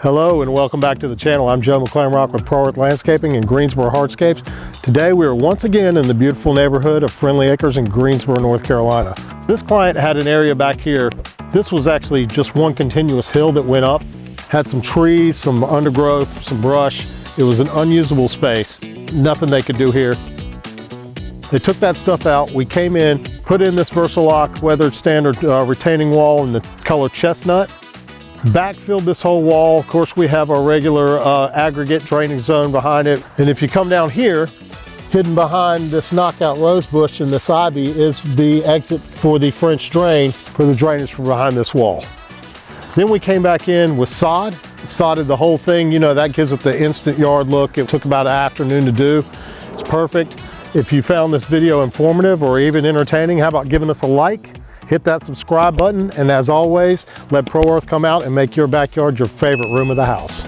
Hello and welcome back to the channel. I'm Joe McClamroch with Pro Earth Landscaping in Greensboro Hardscapes. Today we are once again in the beautiful neighborhood of Friendly Acres in Greensboro, North Carolina. This client had an area back here. This was actually just one continuous hill that went up. Had some trees, some undergrowth, some brush. It was an unusable space. Nothing they could do here. They took that stuff out. We came in, put in this Versa-Lok weathered standard retaining wall in the color Chestnut. Backfilled this whole wall. Of course, we have our regular aggregate drainage zone behind it. And if you come down here, hidden behind this knockout rose bush and this ivy is the exit for the French drain for the drainage from behind this wall. Then we came back in with sod, sodded the whole thing. You know, that gives it the instant yard look. It took about an afternoon to do. It's perfect. If you found this video informative or even entertaining, how about giving us a like? Hit that subscribe button, and as always, let Pro Earth come out and make your backyard your favorite room of the house.